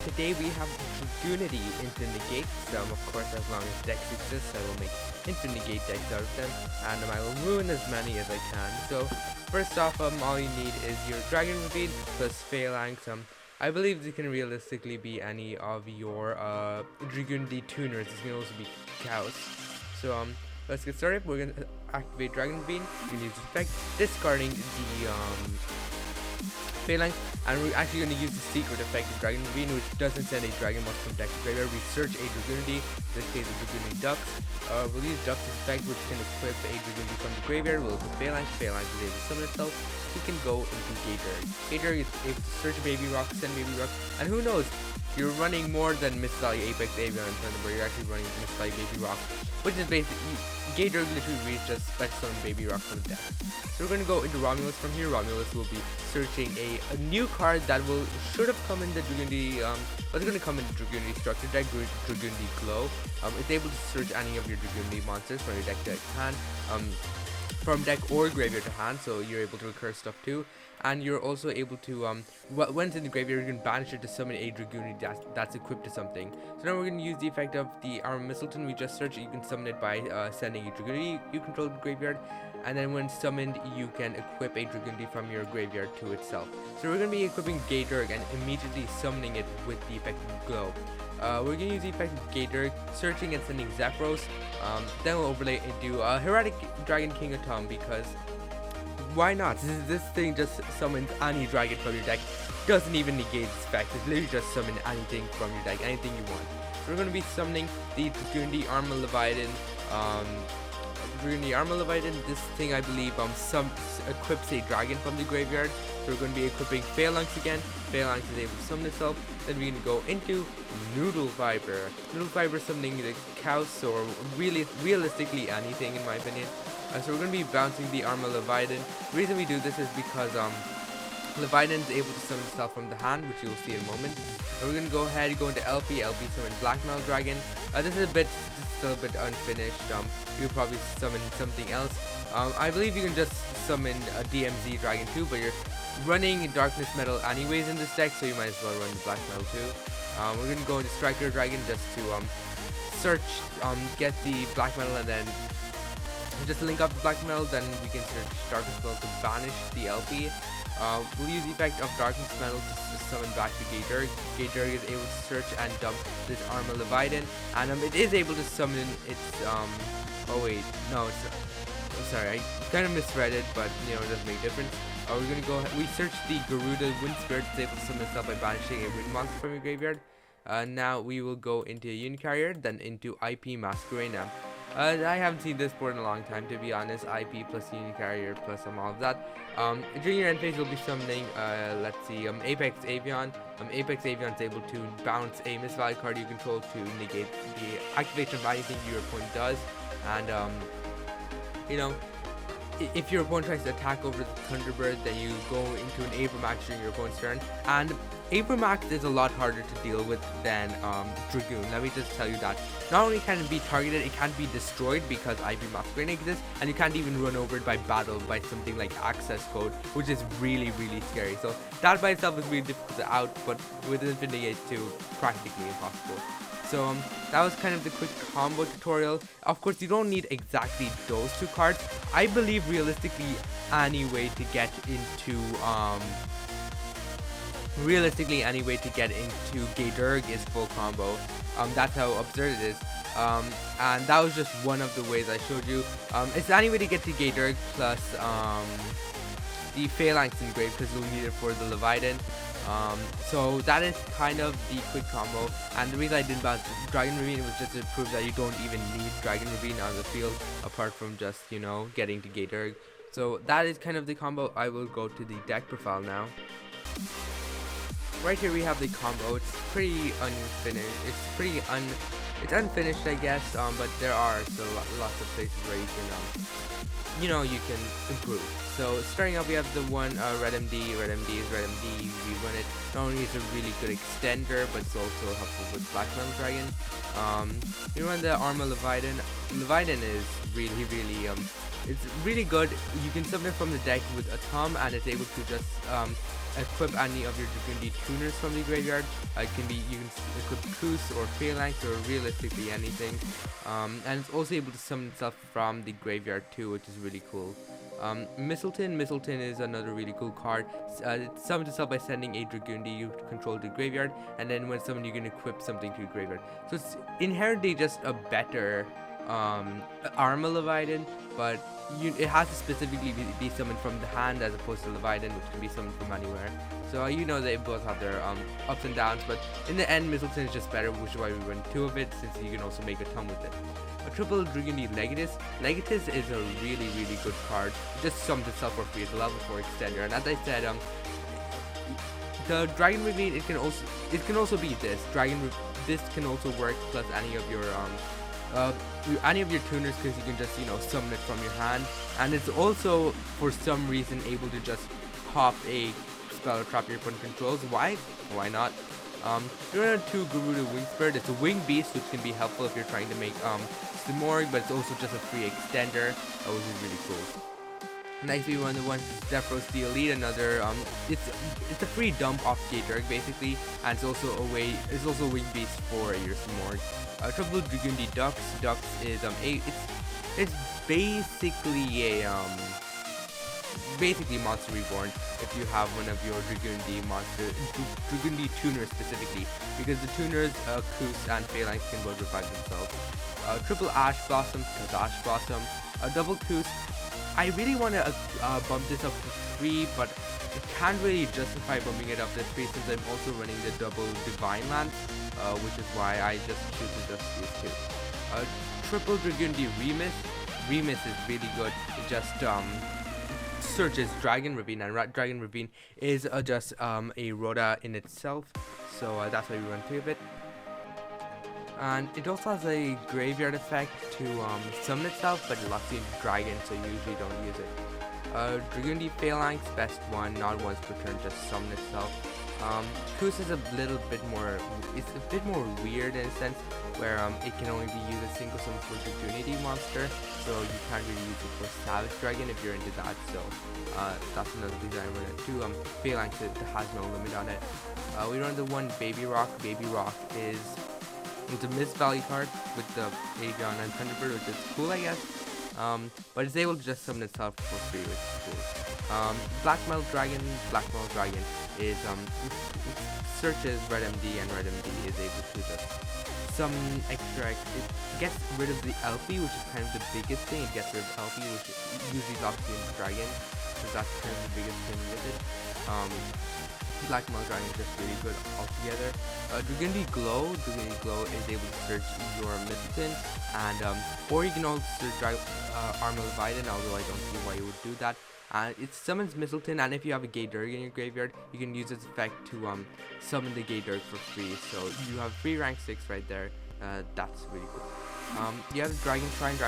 today we have Dragunity into negates. Of course, as long as decks exist, I will make infinite negate decks out of them, and I will ruin as many as I can. So first off, all you need is your Dragon Ravine plus Phalanx. I believe this can realistically be any of your Dragunity tuners. This can also be cows. So let's get started. We're gonna activate Dragon Ravine. You can use this effect, discarding the Phalanx, and we're actually going to use the secret effect of Dragon Ravine, which doesn't send a dragon monster from deck to graveyard. We search a Dragunity, in this case a Dragunity Ducks. We'll use Ducks effect, which can equip a Dragunity from the graveyard. We'll open Phalanx, Phalanx is able to summon itself. We can go into Gator. Gator is able to search Baby Rock, send Baby Rock, and who knows, you're running more than Miss Value Apex Avian and Thunderbird. You're actually running Miss Value Baby Rock, which is basically Gator literally reads just fetch summon Baby Rock from the deck. So we're gonna go into Romulus from here. Romulus will be searching a new card that should have come in the Dragunity. It's gonna come in the Dragunity structure deck, Dragunity Glow. It's able to search any of your Dragunity monsters from your deck to hand. From deck or graveyard to hand, so you're able to recur stuff too, and you're also able to when it's in the graveyard, you can banish it to summon a Dragunity that's equipped to something. So now we're going to use the effect of the Avramax. We just search it. You can summon it by sending a Dragunity you control the graveyard, and then when summoned, you can equip a Dragunity from your graveyard to itself. So we're going to be equipping Gator and immediately summoning it with the effect of Glow. We're going to use the effect of Gator, searching and sending Zapdos. Then we'll overlay into Heretic Dragon King Atom, because why not? This thing just summons any dragon from your deck. Doesn't even negate its effect. It literally just summons anything from your deck, anything you want. So we're going to be summoning the Dragunity Armor Levyaten. This thing, I believe, equips a dragon from the graveyard. So we're going to be equipping Phalanx again. Phalanx is able to summon itself. Then we're going to go into Noodle Fiber. Noodle Fiber summoning the cows, or really realistically anything in my opinion. So we're going to be bouncing the Armor Levyaten. The reason we do this is because Levyaten is able to summon itself from the hand, which you'll see in a moment. And we're going to go ahead and go into LP summon Blackmail Dragon. This is still a bit unfinished. You'll probably summon something else. I believe you can just summon a DMZ Dragon too, but you're running Darkness Metal anyways in this deck, so you might as well run the Black Metal too. We're going to go into Striker Dragon just to search, get the Black Metal, and then just link up the Black Metal. Then we can search Darkness Metal to banish the LP. We'll use the effect of Darkness Metal to summon back the Gator. Gator is able to search and dump this Armor Levyaten, and it is able to summon its oh wait, no, I'm sorry, I kind of misread it, but you know, it doesn't make a difference. We're gonna go ahead, we search the Garuda Wind Spirit. It's able to summon itself by banishing a wind monster from your graveyard. Now we will go into Unicarrier, then into IP Masquerade. I haven't seen this board in a long time, to be honest. IP plus Unicarrier plus all of that. During your end phase, we'll be summoning, let's see, Apex Avian. Apex Avian is able to bounce a misvalued card you control to negate the activation of anything your opponent does. And, you know, if your opponent tries to attack over the Thunderbird, then you go into an Avramax during your opponent's turn. And Avramax is a lot harder to deal with than Dragoon. Let me just tell you that. Not only can it be targeted, it can't be destroyed because IP Masquerade exists, and you can't even run over it by battle by something like Access Code, which is really, really scary. So that by itself is really difficult to out, but with Infinite Negate too, practically impossible. So that was kind of the quick combo tutorial. Of course, you don't need exactly those two cards. I believe realistically any way to get into Gatorg is full combo. That's how absurd it is. And that was just one of the ways I showed you. It's any way to get to Gatorg plus the Phalanx engraved, because you'll need it for the Levyaten. So that is kind of the quick combo, and the reason I didn't bounce Dragon Ravine was just to prove that you don't even need Dragon Ravine on the field apart from just, you know, getting to Gator. So that is kind of the combo. I will go to the deck profile now. Right here we have the combo. It's pretty unfinished. It's unfinished, I guess, but there are still lots of places where you can you know, you can improve. So starting out, we have the one Red MD. Red MD is Red MD. We run it. Not only is it a really good extender, but it's also helpful with Black Metal Dragon. We run the Armor Levyaten. Levyaten is really It's really good. You can summon it from the deck with a thumb, and it's able to just equip any of your Dragunity tuners from the graveyard. It can be, you can equip Koos or Phalanx or realistically anything. And it's also able to summon itself from the graveyard too, which is really cool. Mistletoe is another really cool card. It summons itself by sending a Dragunity you control to the graveyard, and then when summoned you can equip something to the graveyard. So it's inherently just a better Arma Levyaten, but it has to specifically be summoned from the hand as opposed to Levyaten, which can be summoned from anywhere. So you know they both have their ups and downs, but in the end Mistletoe is just better, which is why we went 2 of it, since you can also make a ton with it. A triple Dragunity Negates. Negates is a really good card. It just sums itself for free. It's a level 4 extender, and as I said, the Dragon Ravine, it can also be this. This can also work plus any of your tuners, because you can just, you know, summon it from your hand, and it's also for some reason able to just pop a spell or trap your opponent controls. Why not? You're on 2 Garuda Wing Spirit. It's a wing beast, which can be helpful if you're trying to make Simori, but it's also just a free extender, which is really cool. Next we run the one Zephyros the Elite, another it's a free dump off Gatorg basically, and it's also a wing beast for your Simori. Triple Dragunity Dux. Dux is it's basically a Monster Reborn if you have one of your Dragunity tuners specifically, because the tuners Koos and Phalanx can both revive themselves. Triple Ash Blossom, because Ash Blossom. Double Koos. I really want to bump this up to 3, but I can't really justify bumping it up to 3 since I'm also running the double Divine Lance, which is why I just choose to just use 2. Triple Dragunity Remus. Remus is really good. It just searches Dragon Ravine, and Dragon Ravine is just a Rhoda in itself, so that's why we run 3 of it. And it also has a graveyard effect to summon itself, but it locks you into Dragon, so you usually don't use it. Dragunity Phalanx, best one, not once per turn, just summon itself. Koos is a little bit more, it's a bit more weird in a sense, where it can only be used as single summon for Dragunity monster, so you can't really use it for Savage Dragon if you're into that, so that's another reason I run it too. Phalanx, it has no limit on it. We run the one Baby Rock. Baby Rock is, it's a Miss Valley card with the Aegon and Thunderbird, which is cool, I guess. But it's able to just summon itself for free, which is cool. Black Metal Dragon is it searches Red MD, and Red MD is able to just summon extra. It gets rid of the LP, which is kind of the biggest thing. It gets rid of LP, which usually locks you into Dragon, so that's kind of the biggest thing with it. Black Metal Dragon is just really good altogether. Dragunity Glow is able to search your Mistletoe, and or you can also search Arma Levyaten, although I don't see why you would do that. It summons Mistletoe, and if you have a Gatorg in your graveyard, you can use its effect to summon the Gatorg for free. So you have free rank 6 right there. That's really cool. You have the Dragon Shrine to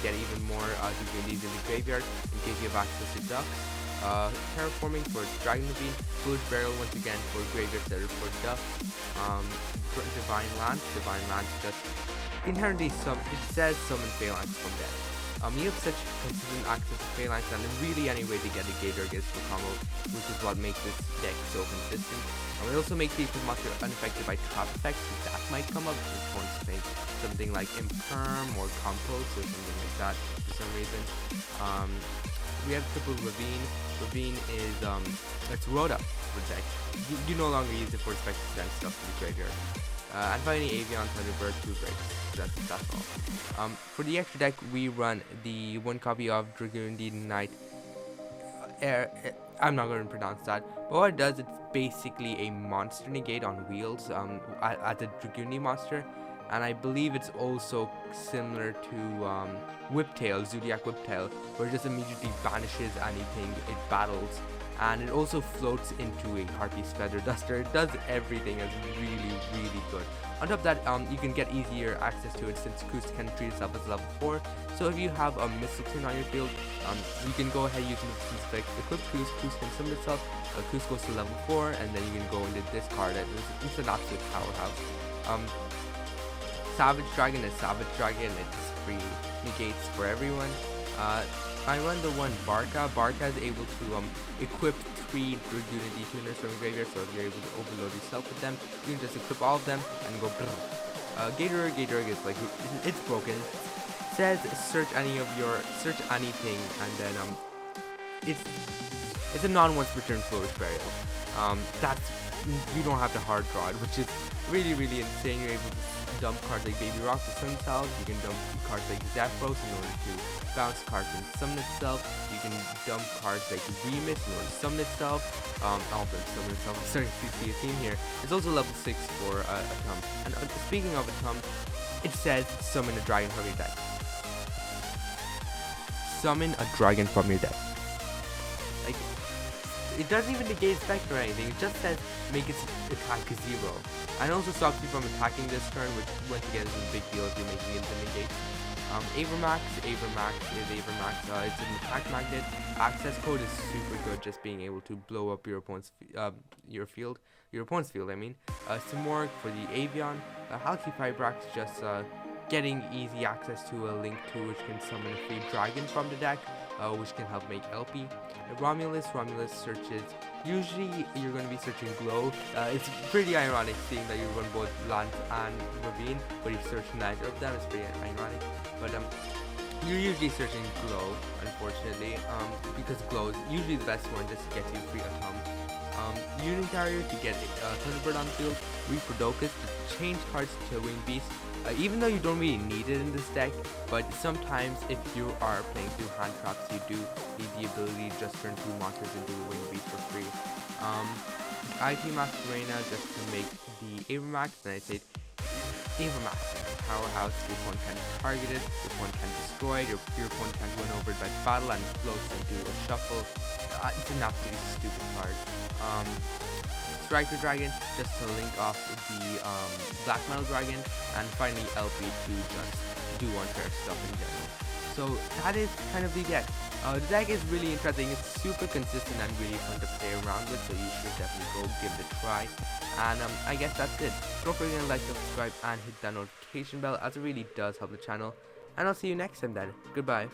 get even more Dragunities in the graveyard in case you have access to Ducks. Terraforming for Dragon Ravine, Food Barrel once again for graveyard setter for Ducks. Divine Lance just inherently it says summon Phalanx from death. You have such consistent access to Phalanx, and really any way to get a Gatorg is for combo, which is what makes this deck so consistent. It also makes the monster unaffected by trap effects, so that might come up in one space. Something like Imperm or Compost or something like that for some reason. We have triple Ravine. Ravine is it's Rhoda for deck. You no longer use it for spec to send stuff to the graveyard. And finally Avion Thunderbird 2 breaks. That's all. For the extra deck, we run the 1 copy of Dragunity Knight. I'm not going to pronounce that, but what it does, it's basically a monster negate on wheels as a Dragunity monster, and I believe it's also similar to Whiptail, Zodiac Whiptail, where it just immediately banishes anything it battles, and it also floats into a Harpy's Feather Duster. It does everything. It's really good. On top of that, you can get easier access to it since Koos can treat itself as level 4. So if you have a Mistletoe on your field, you can go ahead using the spec, equip Koos, Koos can summon itself, Koos goes to level 4, and then you can go into this card. It's an absolute powerhouse. Savage Dragon is Savage Dragon. It's free negates for everyone. I run the one Barca. Barca is able to equip 3 Dragunity tuners from the graveyard, so if you're able to overload yourself with them, you can just equip all of them and go brrr. Gatorade is like, it's broken. It says search anything, and then it's a non-once return flourish burial. That's, you don't have to hard draw it, which is really insane. You're able to dump cards like Baby Rock to summon itself. You can dump cards like Zephyros in order to bounce cards and summon itself. You can dump cards like Remus in order to summon itself. All of them summon itself. I'm starting to see a theme here. It's also level 6 for Atom. And speaking of Atom, it says summon a dragon from your deck. Summon a dragon from your deck. Like, it doesn't even negate effect or anything. It just says make its attack 0. And also stops you from attacking this turn, which once again is a big deal if you're making it into negate. Avramax is Avramax. It's an attack magnet. Access code is super good, just being able to blow up your opponent's field. I mean, Simorg for the Avian. Halki-Fibrax just getting easy access to a Link 2, which can summon a free dragon from the deck, which can help make LP. Romulus searches. Usually you're going to be searching Glow. It's pretty ironic seeing that you run both Land and Ravine, but you search neither of them. It's pretty ironic. But you're usually searching Glow, unfortunately, because Glow is usually the best one just to get you free Atom. Union Carrier to get Thunderbird on the field. Reproducus to change cards to Wing Beast. Even though you don't really need it in this deck, but sometimes if you are playing through hand traps, you do need the ability to just turn 2 monsters into a Wing Beast for free. IP Masquerena just to make the Avramax, and I say Avramax powerhouse. Your opponent can target it, your opponent can destroy it, your opponent can win over it by battle and floats into a shuffle. It's an absolutely stupid card. Striker Dragon just to link off the Black Metal Dragon, and finally LP to just do unfair stuff in general. So that is kind of the deck. The deck is really interesting. It's super consistent and really fun to play around with, so you should definitely go give it a try. And I guess that's it. Don't forget to like, subscribe, and hit that notification bell, as it really does help the channel. And I'll see you next time then. Goodbye.